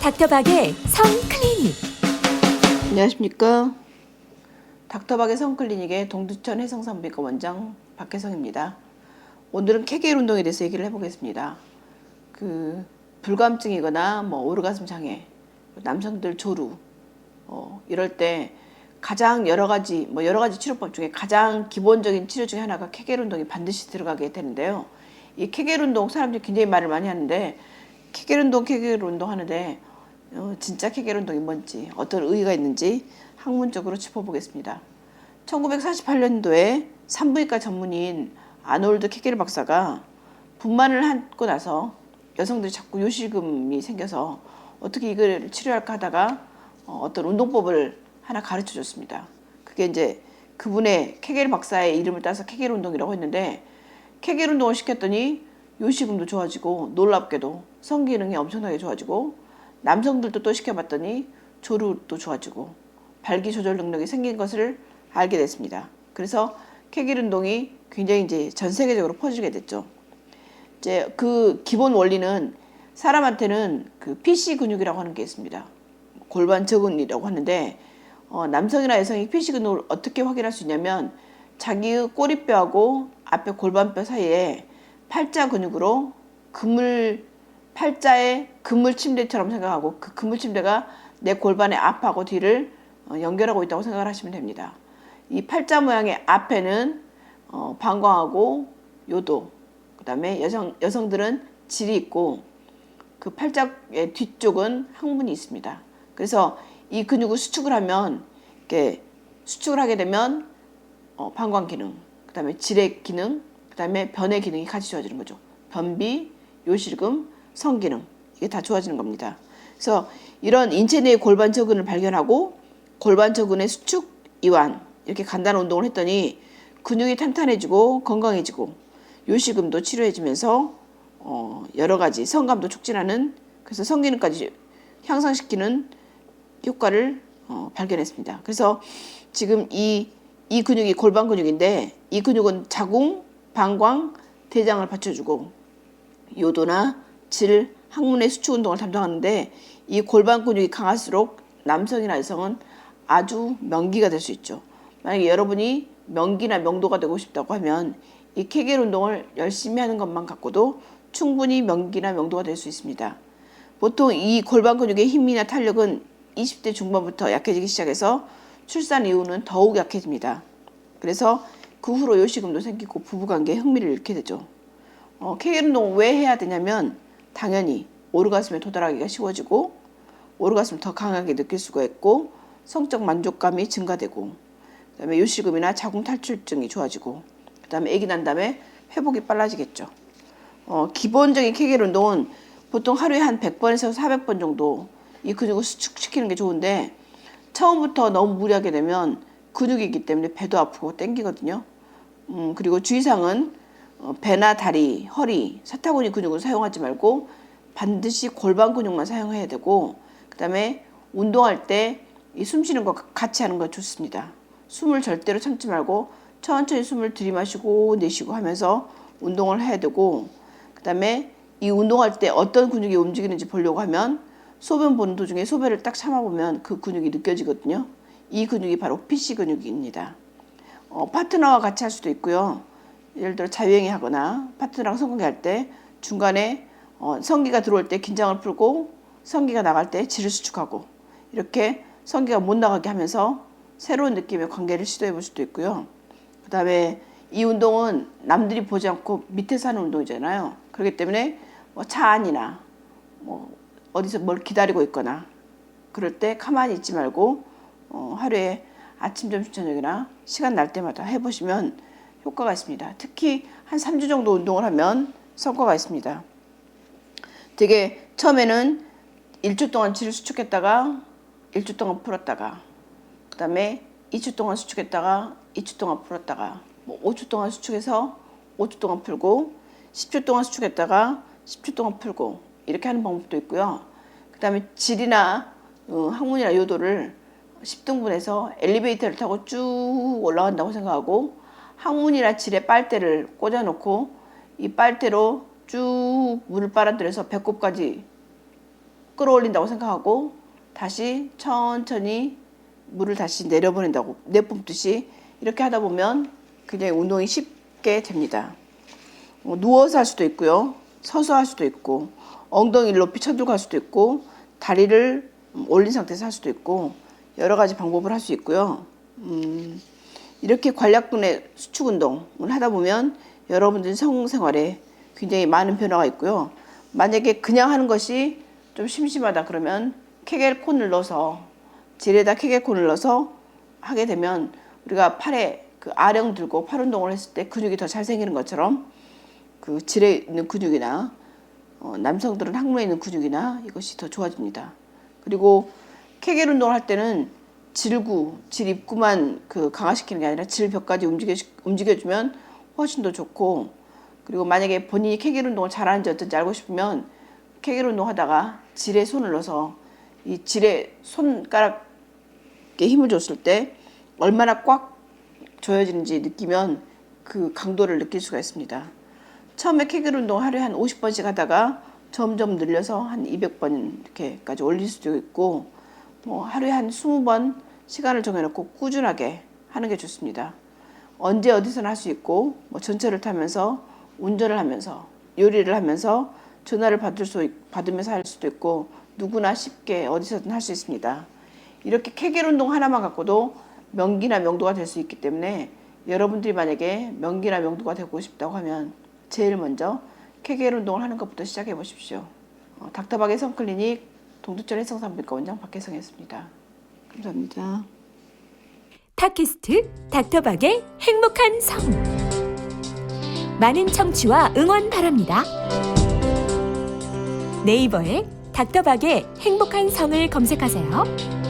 닥터박의 성클리닉. 안녕하십니까. 닥터박의 성클리닉의 동두천 해성산부인과 원장 박혜성입니다. 오늘은 케겔 운동에 대해서 얘기를 해보겠습니다. 불감증이거나 오르가슴 장애, 남성들 조루 이럴 때 가장 여러 가지 치료법 중에 가장 기본적인 치료 중에 하나가 케겔 운동이 반드시 들어가게 되는데요. 이 케겔 운동 사람들이 굉장히 말을 많이 하는데 케겔 운동 하는데 진짜 케겔 운동이 뭔지 어떤 의의가 있는지 학문적으로 짚어보겠습니다. 1948년도에 산부인과 전문의인 아놀드 케겔 박사가 분만을 하고 나서 여성들이 자꾸 요실금이 생겨서 어떻게 이걸 치료할까 하다가 어떤 운동법을 하나 가르쳐 줬습니다. 그게 이제 그분의 케겔 박사의 이름을 따서 케겔 운동이라고 했는데, 케겔 운동을 시켰더니 요실금도 좋아지고 놀랍게도 성기능이 엄청나게 좋아지고, 남성들도 또 시켜봤더니 조루도 좋아지고 발기 조절 능력이 생긴 것을 알게 됐습니다. 그래서 케겔 운동이 굉장히 이제 전 세계적으로 퍼지게 됐죠. 이제 그 기본 원리는 사람한테는 그 PC 근육이라고 하는 게 있습니다. 골반 저근이라고 하는데 남성이나 여성이 PC 근육을 어떻게 확인할 수 있냐면 자기의 꼬리뼈하고 앞에 골반뼈 사이에 팔자 근육으로 팔자의 그물 침대처럼 생각하고 그 그물 침대가 내 골반의 앞하고 뒤를 연결하고 있다고 생각을 하시면 됩니다. 이 팔자 모양의 앞에는 방광하고 요도, 그 다음에 여성들은 질이 있고 그 팔자의 뒤쪽은 항문이 있습니다. 그래서 이 근육을 수축을 하게 되면 방광 기능, 그 다음에 질의 기능, 그 다음에 변의 기능이 같이 좋아지는 거죠. 변비, 요실금, 성기능, 이게 다 좋아지는 겁니다. 그래서 이런 인체 내의 골반 저근을 발견하고 골반 저근의 수축, 이완 이렇게 간단한 운동을 했더니 근육이 탄탄해지고 건강해지고 요실금도 치료해지면서 여러 가지 성감도 촉진하는, 그래서 성기능까지 향상시키는 효과를 발견했습니다. 그래서 지금 이 근육이 골반 근육인데 이 근육은 자궁, 방광, 대장을 받쳐주고 요도나 질, 항문의 수축 운동을 담당하는데, 이 골반 근육이 강할수록 남성이나 여성은 아주 명기가 될 수 있죠. 만약에 여러분이 명기나 명도가 되고 싶다고 하면 이 케겔 운동을 열심히 하는 것만 갖고도 충분히 명기나 명도가 될 수 있습니다. 보통 이 골반 근육의 힘이나 탄력은 20대 중반부터 약해지기 시작해서 출산 이후는 더욱 약해집니다. 그래서 그 후로 요실금도 생기고 부부관계에 흥미를 잃게 되죠. 케겔 운동을 왜 해야 되냐면 당연히 오르가슴에 도달하기가 쉬워지고 오르가슴을 더 강하게 느낄 수가 있고 성적 만족감이 증가되고, 그다음에 요실금이나 자궁 탈출증이 좋아지고, 그다음에 아기 난 다음에 회복이 빨라지겠죠. 기본적인 케겔 운동은 보통 하루에 한 100번에서 400번 정도 이 근육을 수축시키는 게 좋은데, 처음부터 너무 무리하게 되면 근육이 있기 때문에 배도 아프고 땡기거든요. 그리고 주의사항은 배나 다리, 허리, 사타구니 근육을 사용하지 말고 반드시 골반 근육만 사용해야 되고, 그 다음에 운동할 때 이 숨 쉬는 거 같이 하는 거 좋습니다. 숨을 절대로 참지 말고 천천히 숨을 들이마시고 내쉬고 하면서 운동을 해야 되고, 그 다음에 이 운동할 때 어떤 근육이 움직이는지 보려고 하면 소변 보는 도중에 소변을 딱 참아보면 그 근육이 느껴지거든요. 이 근육이 바로 PC 근육입니다. 파트너와 같이 할 수도 있고요. 예를 들어 자유행위 하거나 파트너랑 성관계 할 때 중간에 성기가 들어올 때 긴장을 풀고 성기가 나갈 때 질을 수축하고, 이렇게 성기가 못 나가게 하면서 새로운 느낌의 관계를 시도해 볼 수도 있고요. 그 다음에 이 운동은 남들이 보지 않고 밑에서 하는 운동이잖아요. 그렇기 때문에 차 안이나 어디서 뭘 기다리고 있거나 그럴 때 가만히 있지 말고 하루에 아침, 점심, 저녁이나 시간 날 때마다 해보시면 효과가 있습니다. 특히 한 3주 정도 운동을 하면 성과가 있습니다. 되게 처음에는 1주 동안 질을 수축했다가 1주 동안 풀었다가, 그 다음에 2주 동안 수축했다가 2주 동안 풀었다가, 5주 동안 수축해서 5주 동안 풀고 10주 동안 수축했다가 10주 동안 풀고, 이렇게 하는 방법도 있고요. 그 다음에 질이나 항문이나 요도를 10등분해서 엘리베이터를 타고 쭉 올라간다고 생각하고 항문이나 질에 빨대를 꽂아놓고 이 빨대로 쭉 물을 빨아들여서 배꼽까지 끌어올린다고 생각하고 다시 천천히 물을 다시 내려보낸다고 내뿜듯이 이렇게 하다 보면 굉장히 운동이 쉽게 됩니다. 누워서 할 수도 있고요. 서서 할 수도 있고 엉덩이를 높이 쳐들고 할 수도 있고 다리를 올린 상태에서 할 수도 있고 여러 가지 방법을 할 수 있고요. 이렇게 관략근의 수축 운동을 하다 보면 여러분들 성생활에 굉장히 많은 변화가 있고요. 만약에 그냥 하는 것이 좀 심심하다 그러면 케겔콘을 넣어서 질에다 케겔콘을 넣어서 하게 되면 우리가 팔에 그 아령 들고 팔 운동을 했을 때 근육이 더 잘 생기는 것처럼 그 질에 있는 근육이나 남성들은 항문에 있는 근육이나 이것이 더 좋아집니다. 그리고 케겔 운동을 할 때는 질구, 질 입구만 그 강화시키는 게 아니라 질벽까지 움직여주면 훨씬 더 좋고, 그리고 만약에 본인이 케겔 운동을 잘하는지 어떤지 알고 싶으면 케겔 운동 하다가 질에 손을 넣어서 이 질에 손가락에 힘을 줬을 때 얼마나 꽉 조여지는지 느끼면 그 강도를 느낄 수가 있습니다. 처음에 케겔 운동 하루에 한 50번씩 하다가 점점 늘려서 한 200번 이렇게까지 올릴 수도 있고, 뭐 하루에 한 20번 시간을 정해놓고 꾸준하게 하는 게 좋습니다. 언제 어디서나 할 수 있고, 뭐 전철을 타면서 운전을 하면서 요리를 하면서 전화를 받으면서 할 수도 있고 누구나 쉽게 어디서든 할 수 있습니다. 이렇게 케겔 운동 하나만 갖고도 명기나 명도가 될 수 있기 때문에 여러분들이 만약에 명기나 명도가 되고 싶다고 하면 제일 먼저 케겔 운동을 하는 것부터 시작해 보십시오. 닥터박의 성클리닉 동두천 해성산부인과 원장 박혜성이었습니다. 감사합니다. 팟캐스트 닥터박의 행복한 성. 많은 청취와 응원 바랍니다. 네이버에 닥터박의 행복한 성을 검색하세요.